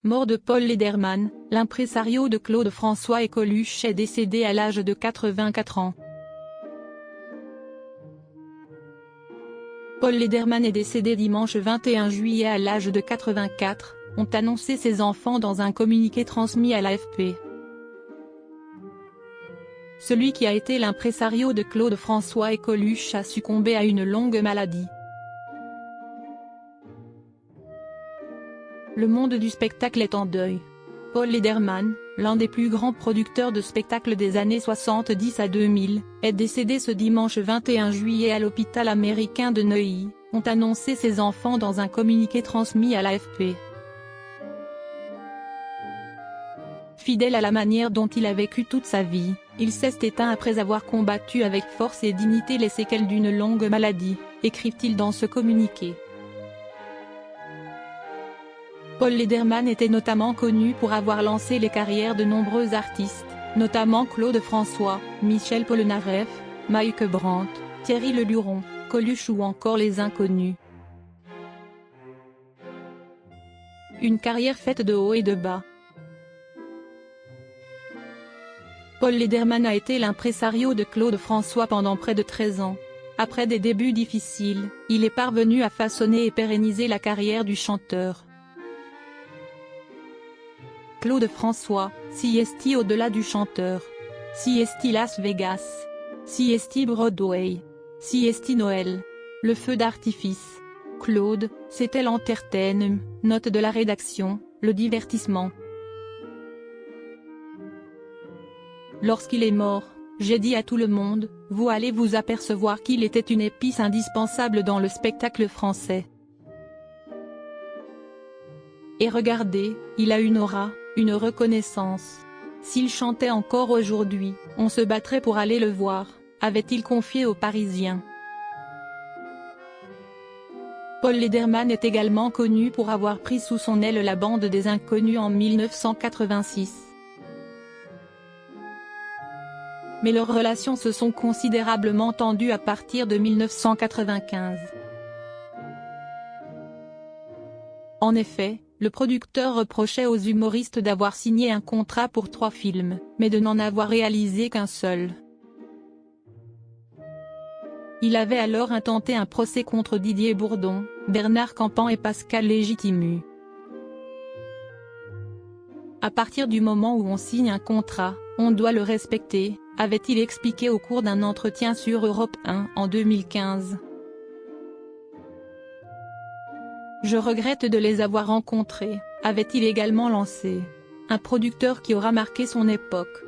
Mort de Paul Lederman, l'impresario de Claude François et Coluche est décédé à l'âge de 84 ans. Paul Lederman est décédé dimanche 21 juillet à l'âge de 84, ont annoncé ses enfants dans un communiqué transmis à l'AFP. Celui qui a été l'impresario de Claude François et Coluche a succombé à une longue maladie. Le monde du spectacle est en deuil. Paul Lederman, l'un des plus grands producteurs de spectacles des années 70 à 2000, est décédé ce dimanche 21 juillet à l'hôpital américain de Neuilly, ont annoncé ses enfants dans un communiqué transmis à l'AFP. Fidèle à la manière dont il a vécu toute sa vie, il s'est éteint après avoir combattu avec force et dignité les séquelles d'une longue maladie, écrivent-ils dans ce communiqué. Paul Lederman était notamment connu pour avoir lancé les carrières de nombreux artistes, notamment Claude François, Michel Polnareff, Mike Brandt, Thierry Leluron, Coluche ou encore les Inconnus. Une carrière faite de haut et de bas. Paul Lederman a été l'impresario de Claude François pendant près de 13 ans. Après des débuts difficiles, il est parvenu à façonner et pérenniser la carrière du chanteur. Claude François, Si est-il au-delà du chanteur? Si est-il Las Vegas? Si est-il Broadway? Si est-il Noël? Le feu d'artifice. Claude, c'était l'entertainment, note de la rédaction, le divertissement. Lorsqu'il est mort, j'ai dit à tout le monde, vous allez vous apercevoir qu'il était une épice indispensable dans le spectacle français. Et regardez, il a une aura, une reconnaissance. S'il chantait encore aujourd'hui, on se battrait pour aller le voir, avait-il confié aux Parisiens. Paul Lederman est également connu pour avoir pris sous son aile la bande des Inconnus en 1986. Mais leurs relations se sont considérablement tendues à partir de 1995. En effet, le producteur reprochait aux humoristes d'avoir signé un contrat pour 3 films, mais de n'en avoir réalisé qu'un seul. Il avait alors intenté un procès contre Didier Bourdon, Bernard Campan et Pascal Légitimu. À partir du moment où on signe un contrat, on doit le respecter, avait-il expliqué au cours d'un entretien sur Europe 1 en 2015. Je regrette de les avoir rencontrés, avait-il également lancé. Un producteur qui aura marqué son époque.